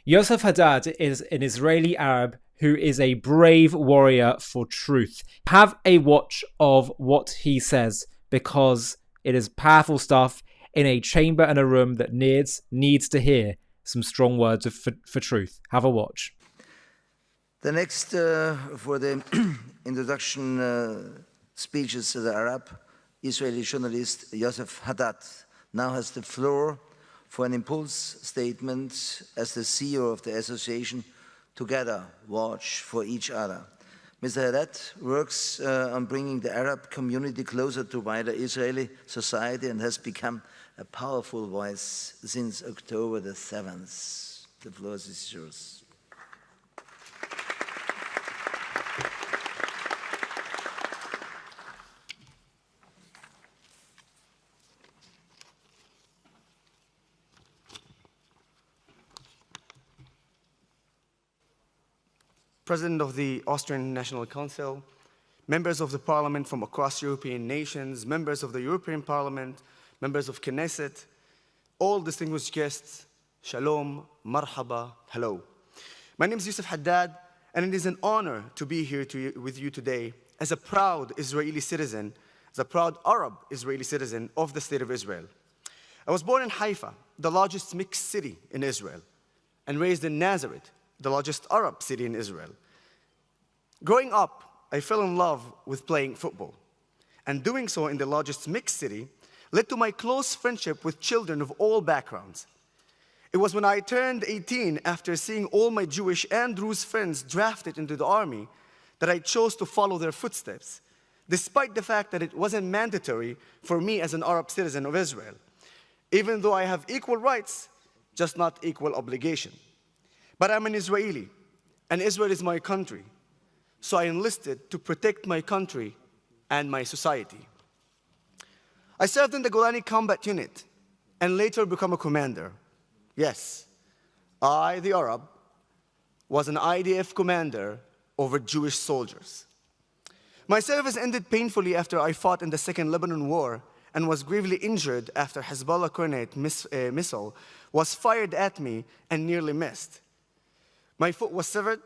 Ysef Hadad is an Israeli Arab who is a brave warrior for truth. Have a watch of what he says, because it is powerful stuff in a chamber and a room that needs to hear some strong words for truth. Have a watch. The next for the introduction speeches to the Arab Israeli journalist Ysef Hadad now has the floor for an impulse statement as the CEO of the association Together Watch for Each Other. Mr. Hadad works on bringing the Arab community closer to wider Israeli society and has become a powerful voice since October the 7th. The floor is yours. President of the Austrian National Council, members of the parliament from across European nations, members of the European Parliament, members of Knesset, all distinguished guests, shalom, marhaba, hello. My name is Ysef Hadad, and it is an honor to be here with you today as a proud Israeli citizen, as a proud Arab Israeli citizen of the State of Israel. I was born in Haifa, the largest mixed city in Israel, and raised in Nazareth, the largest Arab city in Israel. Growing up, I fell in love with playing football, and doing so in the largest mixed city led to my close friendship with children of all backgrounds. It was when I turned 18, after seeing all my Jewish and Druze friends drafted into the army, that I chose to follow their footsteps, despite the fact that it wasn't mandatory for me as an Arab citizen of Israel, even though I have equal rights, just not equal obligation. But I'm an Israeli, and Israel is my country, so I enlisted to protect my country and my society. I served in the Golani Combat Unit and later became a commander. Yes, I, the Arab, was an IDF commander over Jewish soldiers. My service ended painfully after I fought in the Second Lebanon War and was gravely injured after Hezbollah grenade missile was fired at me and nearly missed. My foot was severed,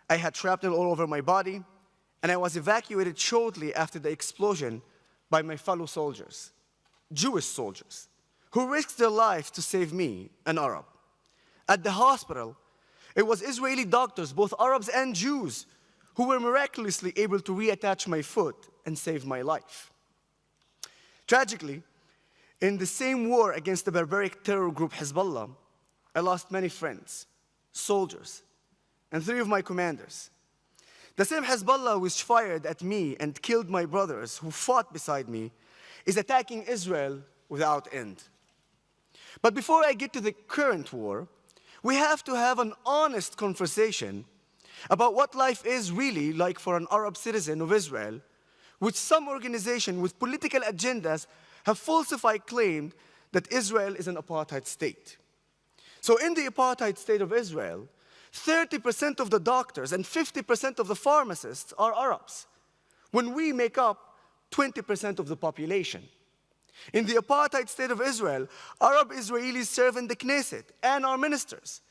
I had shrapnel all over my body, and I was evacuated shortly after the explosion by my fellow soldiers, Jewish soldiers, who risked their lives to save me, an Arab. At the hospital, it was Israeli doctors, both Arabs and Jews, who were miraculously able to reattach my foot and save my life. Tragically, in the same war against the barbaric terror group Hezbollah, I lost many friends, soldiers, and 3 of my commanders. The same Hezbollah which fired at me and killed my brothers who fought beside me is attacking Israel without end. But before I get to the current war, we have to have an honest conversation about what life is really like for an Arab citizen of Israel, which some organization with political agendas have falsified claimed that Israel is an apartheid state. So in the apartheid state of Israel, 30% of the doctors and 50% of the pharmacists are Arabs, when we make up 20% of the population. In the apartheid state of Israel, Arab Israelis serve in the Knesset and are ministers.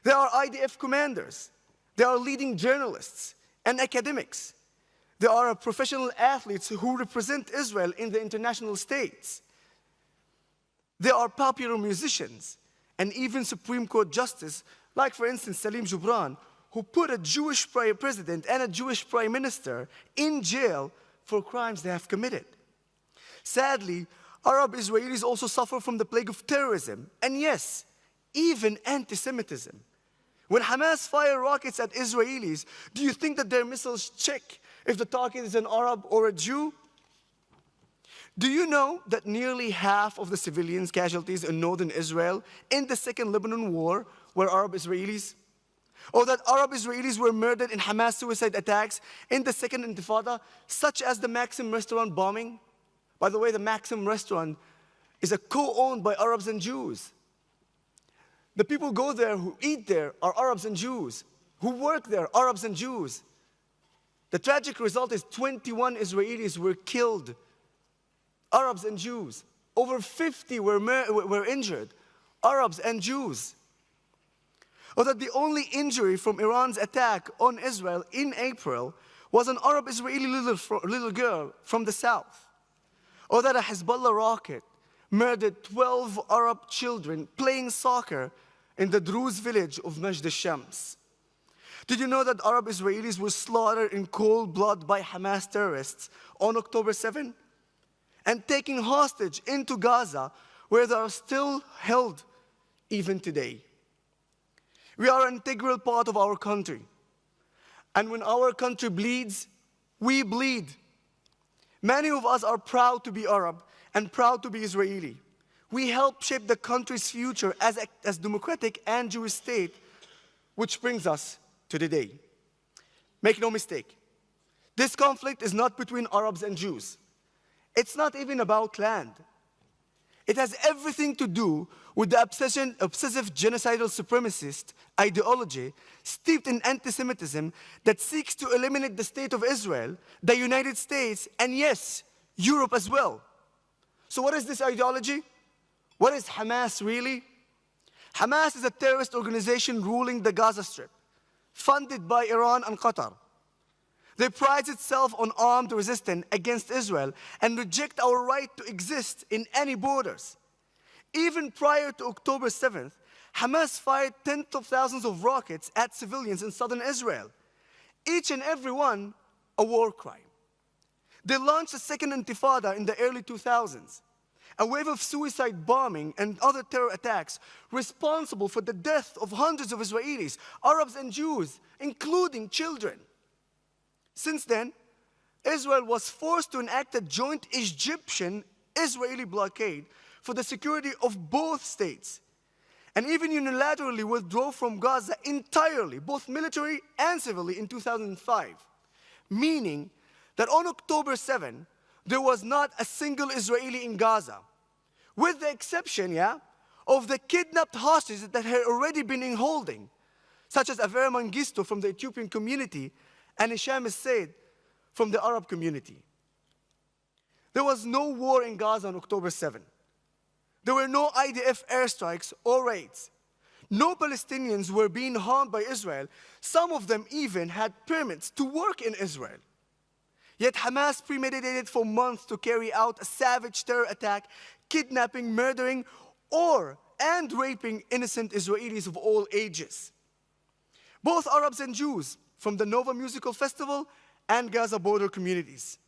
They are IDF commanders. They are leading journalists and academics. They are professional athletes who represent Israel in the international states. They are popular musicians and even Supreme Court justice, like, for instance, Salim Gibran, who put a Jewish president and a Jewish prime minister in jail for crimes they have committed. Sadly, Arab Israelis also suffer from the plague of terrorism, and yes, even anti-Semitism. When Hamas fire rockets at Israelis, do you think that their missiles check if the target is an Arab or a Jew? Do you know that nearly half of the civilians casualties in northern Israel in the Second Lebanon War were Arab Israelis? Or that Arab Israelis were murdered in Hamas suicide attacks in the Second Intifada, such as the Maxim restaurant bombing? By the way, the Maxim restaurant is co-owned by Arabs and Jews. The people who go there, who eat there, are Arabs and Jews. Who work there, Arabs and Jews. The tragic result is 21 Israelis were killed, Arabs and Jews. Over 50 were injured, Arabs and Jews. or that the only injury from Iran's attack on Israel in April was an Arab-Israeli little girl from the south, or that a Hezbollah rocket murdered 12 Arab children playing soccer in the Druze village of Majd al-Shams. Did you know that Arab Israelis were slaughtered in cold blood by Hamas terrorists on October 7? And taken hostage into Gaza, where they are still held even today. We are an integral part of our country. And when our country bleeds, we bleed. Many of us are proud to be Arab and proud to be Israeli. We help shape the country's future as democratic and Jewish state, which brings us to today. Make no mistake, this conflict is not between Arabs and Jews. It's not even about land. It has everything to do with the obsessive genocidal supremacist ideology steeped in anti-Semitism that seeks to eliminate the state of Israel, the United States, and yes, Europe as well. So what is this ideology? What is Hamas really? Hamas is a terrorist organization ruling the Gaza Strip, funded by Iran and Qatar. They prides itself on armed resistance against Israel and reject our right to exist in any borders. Even prior to October 7th, Hamas fired tens of thousands of rockets at civilians in southern Israel, each and every one a war crime. They launched a second intifada in the early 2000s, a wave of suicide bombing and other terror attacks responsible for the death of hundreds of Israelis, Arabs and Jews, including children. Since then, Israel was forced to enact a joint Egyptian-Israeli blockade for the security of both states, and even unilaterally withdrew from Gaza entirely, both military and civilly, in 2005, meaning that on October 7, there was not a single Israeli in Gaza, with the exception, of the kidnapped hostages that had already been in holding, such as Avera Mengistu from the Ethiopian community and Hisham al-Said from the Arab community. There was no war in Gaza on October 7. There were no IDF airstrikes or raids. No Palestinians were being harmed by Israel. Some of them even had permits to work in Israel. Yet Hamas premeditated for months to carry out a savage terror attack, kidnapping, murdering, and raping innocent Israelis of all ages. Both Arabs and Jews from the Nova Musical Festival and Gaza border communities.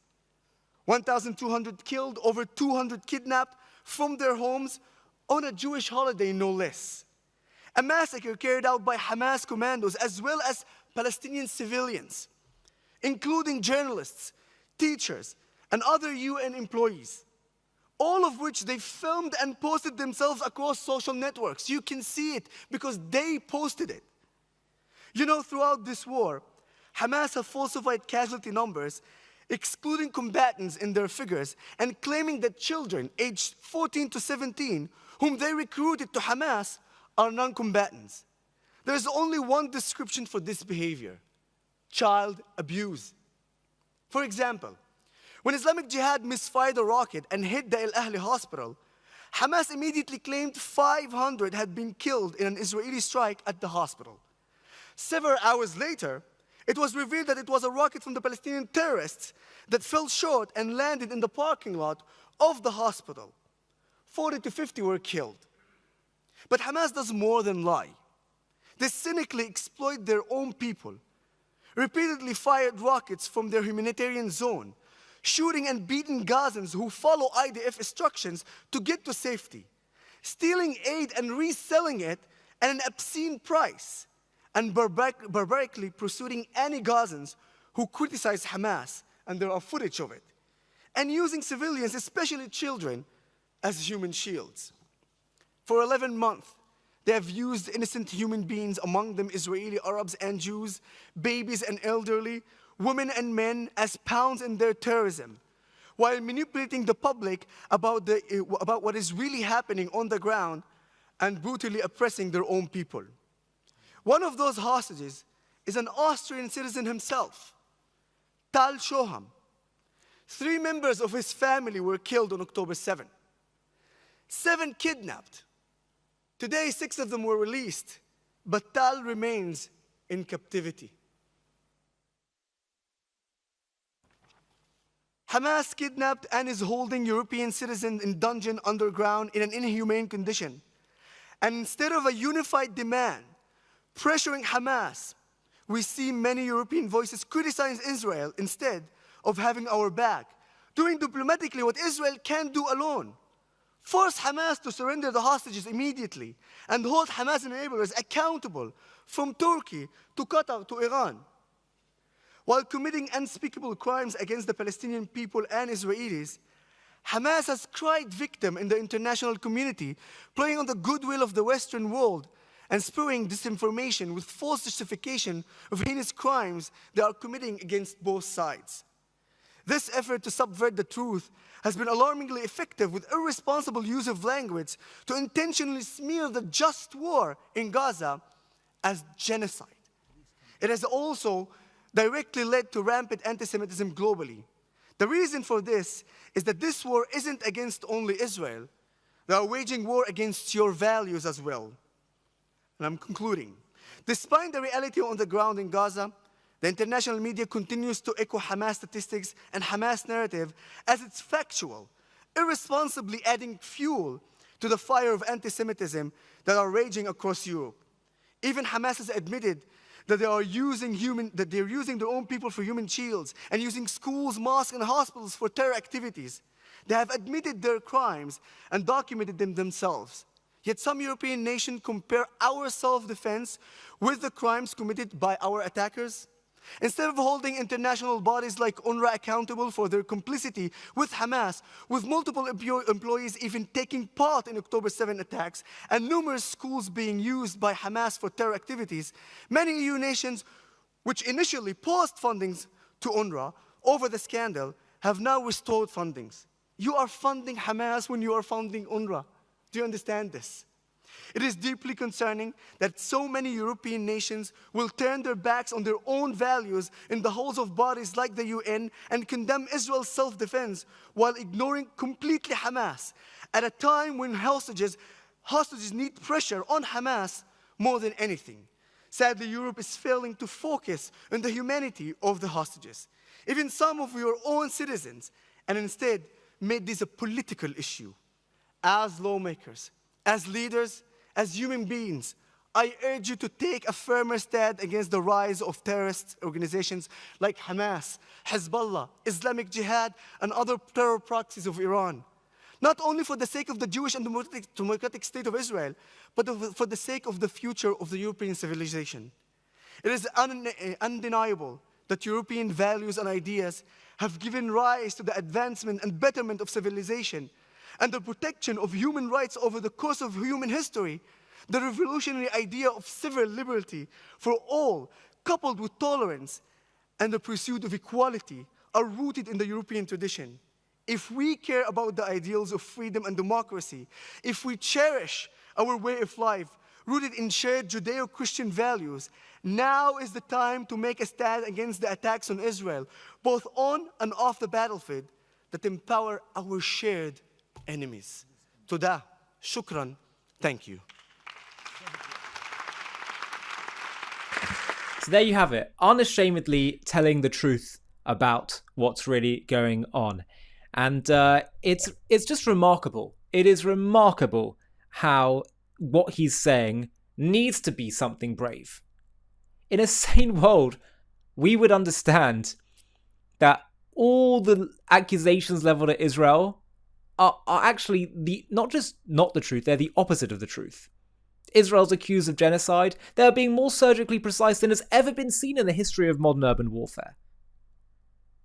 1,200 killed, over 200 kidnapped from their homes on a Jewish holiday, no less. A massacre carried out by Hamas commandos as well as Palestinian civilians, including journalists, teachers, and other UN employees, all of which they filmed and posted themselves across social networks. You can see it because they posted it. You know, throughout this war, Hamas have falsified casualty numbers, excluding combatants in their figures, and claiming that children aged 14 to 17, whom they recruited to Hamas, are non-combatants. There's only one description for this behavior: child abuse. For example, when Islamic Jihad misfired a rocket and hit the Al Ahli hospital, Hamas immediately claimed 500 had been killed in an Israeli strike at the hospital. Several hours later, it was revealed that it was a rocket from the Palestinian terrorists that fell short and landed in the parking lot of the hospital. 40 to 50 were killed. But Hamas does more than lie. They cynically exploit their own people, repeatedly fired rockets from their humanitarian zone, shooting and beating Gazans who follow IDF instructions to get to safety, stealing aid and reselling it at an obscene price, and barbarically pursuing any Gazans who criticize Hamas, and there are footage of it, and using civilians, especially children, as human shields. For 11 months, they have used innocent human beings, among them Israeli Arabs and Jews, babies and elderly, women and men, as pawns in their terrorism, while manipulating the public about what is really happening on the ground and brutally oppressing their own people. One of those hostages is an Austrian citizen himself, Tal Shoham. 3 members of his family were killed on October 7. 7 kidnapped. Today, 6 of them were released, but Tal remains in captivity. Hamas kidnapped and is holding European citizens in dungeon underground in an inhumane condition. And instead of a unified demand pressuring Hamas, we see many European voices criticize Israel instead of having our back, doing diplomatically what Israel can't do alone. Force Hamas to surrender the hostages immediately and hold Hamas enablers accountable from Turkey to Qatar to Iran. While committing unspeakable crimes against the Palestinian people and Israelis, Hamas has cried victim in the international community, playing on the goodwill of the Western world and spewing disinformation with false justification of heinous crimes they are committing against both sides. This effort to subvert the truth has been alarmingly effective, with irresponsible use of language to intentionally smear the just war in Gaza as genocide. It has also directly led to rampant anti-Semitism globally. The reason for this is that this war isn't against only Israel. They are waging war against your values as well. And I'm concluding. Despite the reality on the ground in Gaza, the international media continues to echo Hamas statistics and Hamas narrative as it's factual, irresponsibly adding fuel to the fire of anti-Semitism that are raging across Europe. Even Hamas has admitted that they're using their own people for human shields and using schools, mosques, and hospitals for terror activities. They have admitted their crimes and documented them themselves. Yet some European nations compare our self-defense with the crimes committed by our attackers. Instead of holding international bodies like UNRWA accountable for their complicity with Hamas, with multiple employees even taking part in October 7 attacks and numerous schools being used by Hamas for terror activities, many EU nations, which initially paused fundings to UNRWA over the scandal, have now restored fundings. You are funding Hamas when you are funding UNRWA. Do you understand this? It is deeply concerning that so many European nations will turn their backs on their own values in the halls of bodies like the UN and condemn Israel's self-defense while ignoring completely Hamas at a time when hostages need pressure on Hamas more than anything. Sadly, Europe is failing to focus on the humanity of the hostages, even some of your own citizens, and instead made this a political issue. As lawmakers, as leaders, as human beings, I urge you to take a firmer stand against the rise of terrorist organizations like Hamas, Hezbollah, Islamic Jihad, and other terror proxies of Iran. Not only for the sake of the Jewish and democratic state of Israel, but for the sake of the future of the European civilization. It is undeniable that European values and ideas have given rise to the advancement and betterment of civilization and the protection of human rights over the course of human history. The revolutionary idea of civil liberty for all, coupled with tolerance and the pursuit of equality, are rooted in the European tradition. If we care about the ideals of freedom and democracy, if we cherish our way of life rooted in shared Judeo-Christian values, now is the time to make a stand against the attacks on Israel, both on and off the battlefield, that empower our shared enemies. Toda, shukran, thank you. So there you have it, unashamedly telling the truth about what's really going on. And it's just remarkable. It is remarkable how what he's saying needs to be something brave. In a sane world, we would understand that all the accusations leveled at Israel are actually not the truth, they're the opposite of the truth. Israel's accused of genocide. They are being more surgically precise than has ever been seen in the history of modern urban warfare.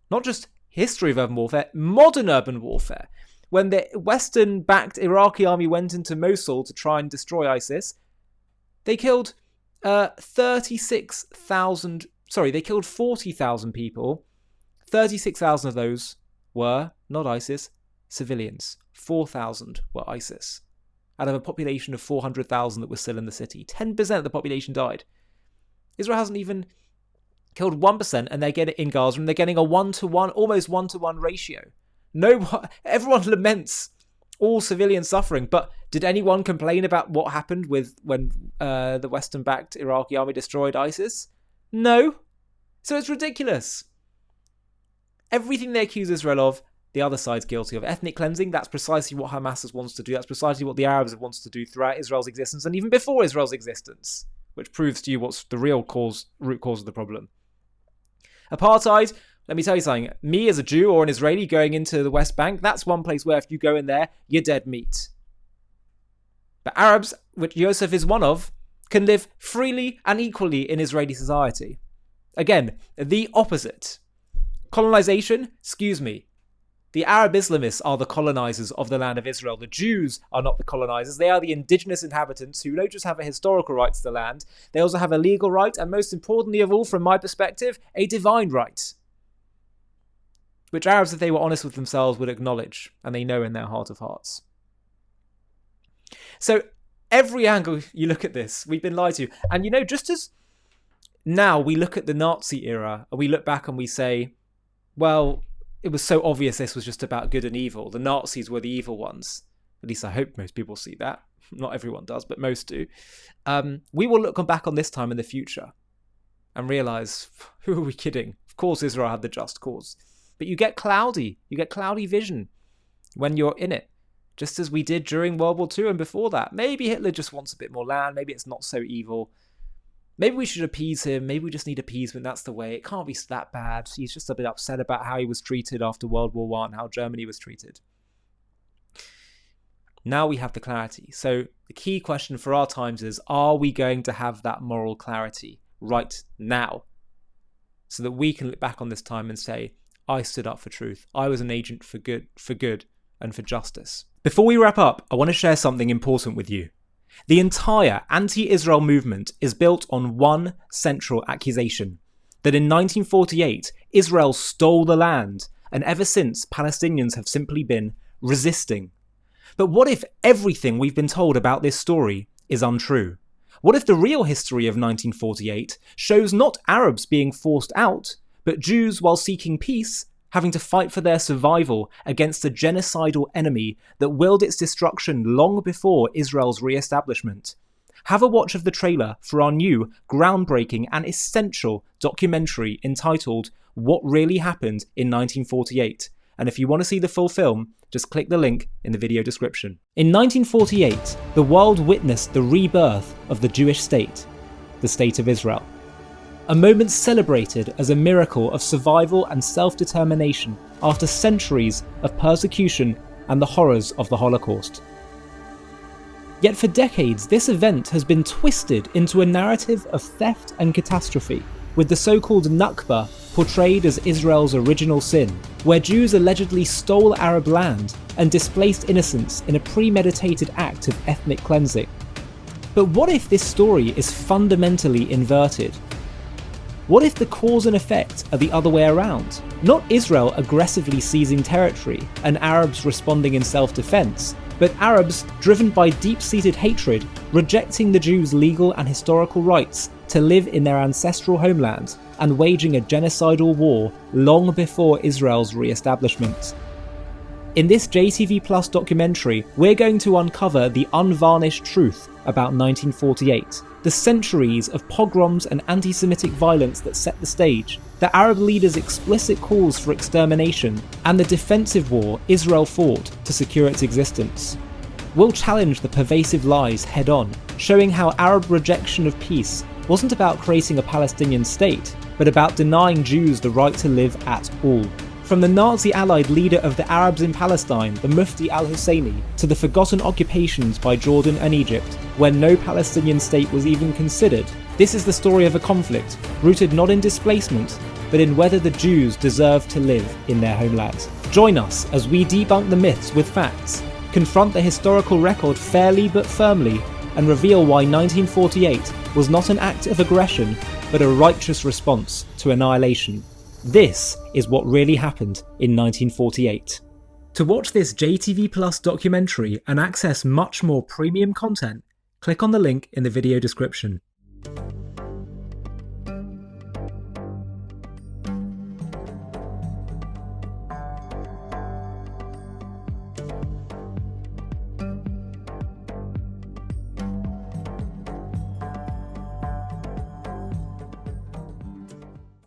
Not just history of urban warfare, modern urban warfare. When the Western-backed Iraqi army went into Mosul to try and destroy ISIS, they killed 40,000 people. 36,000 of those were, not ISIS, civilians. 4,000 were ISIS. Out of a population of 400,000 that were still in the city. 10% of the population died. Israel hasn't even killed 1%, and they're getting in Gaza, and they're getting a 1-to-1, almost 1-to-1 ratio. Everyone laments all civilian suffering, but Did anyone complain about what happened when the Western-backed Iraqi army destroyed ISIS? No. So it's ridiculous. Everything they accuse Israel of, the other side's guilty of. Ethnic cleansing, that's precisely what Hamas wants to do. That's precisely what the Arabs have wanted to do throughout Israel's existence and even before Israel's existence, which proves to you what's the real root cause of the problem. Apartheid, let me tell you something. Me as a Jew or an Israeli going into the West Bank, that's one place where if you go in there, you're dead meat. But Arabs, which Ysef is one of, can live freely and equally in Israeli society. Again, the opposite. Colonization? Excuse me. The Arab Islamists are the colonizers of the land of Israel. The Jews are not the colonizers. They are the indigenous inhabitants who don't just have a historical right to the land, they also have a legal right, and most importantly of all, from my perspective, a divine right. Which Arabs, if they were honest with themselves, would acknowledge, and they know in their heart of hearts. So every angle you look at this, we've been lied to. And just as now we look at the Nazi era, and we look back and we say, well, it was so obvious this was just about good and evil. The Nazis were the evil ones. At least I hope most people see that. Not everyone does, but most do. We will look back on this time in the future and realise, who are we kidding? Of course Israel had the just cause. But you get cloudy vision when you're in it. Just as we did during World War II and before that. Maybe Hitler just wants a bit more land. Maybe it's not so evil. Maybe we should appease him. Maybe we just need appeasement. That's the way. It can't be that bad. He's just a bit upset about how he was treated after World War I, how Germany was treated. Now we have the clarity. So the key question for our times is, are we going to have that moral clarity right now? So that we can look back on this time and say, I stood up for truth. I was an agent for good and for justice. Before we wrap up, I want to share something important with you. The entire anti-Israel movement is built on one central accusation, that in 1948, Israel stole the land, and ever since, Palestinians have simply been resisting. But what if everything we've been told about this story is untrue? What if the real history of 1948 shows not Arabs being forced out, but Jews, while seeking peace, having to fight for their survival against a genocidal enemy that willed its destruction long before Israel's re-establishment? Have a watch of the trailer for our new, groundbreaking and essential documentary entitled What Really Happened in 1948. And if you want to see the full film, just click the link in the video description. In 1948, the world witnessed the rebirth of the Jewish state, the State of Israel. A moment celebrated as a miracle of survival and self-determination after centuries of persecution and the horrors of the Holocaust. Yet for decades, this event has been twisted into a narrative of theft and catastrophe, with the so-called Nakba portrayed as Israel's original sin, where Jews allegedly stole Arab land and displaced innocents in a premeditated act of ethnic cleansing. But what if this story is fundamentally inverted? What if the cause and effect are the other way around? Not Israel aggressively seizing territory and Arabs responding in self-defense, but Arabs, driven by deep-seated hatred, rejecting the Jews' legal and historical rights to live in their ancestral homeland and waging a genocidal war long before Israel's re-establishment. In this JTV Plus documentary, we're going to uncover the unvarnished truth about 1948, the centuries of pogroms and anti-Semitic violence that set the stage, the Arab leaders' explicit calls for extermination, and the defensive war Israel fought to secure its existence. We'll challenge the pervasive lies head-on, showing how Arab rejection of peace wasn't about creating a Palestinian state, but about denying Jews the right to live at all. From the Nazi-allied leader of the Arabs in Palestine, the Mufti al-Husseini, to the forgotten occupations by Jordan and Egypt, when no Palestinian state was even considered, this is the story of a conflict rooted not in displacement, but in whether the Jews deserve to live in their homeland. Join us as we debunk the myths with facts, confront the historical record fairly but firmly, and reveal why 1948 was not an act of aggression, but a righteous response to annihilation. This is what really happened in 1948. To watch this JTV Plus documentary and access much more premium content, click on the link in the video description.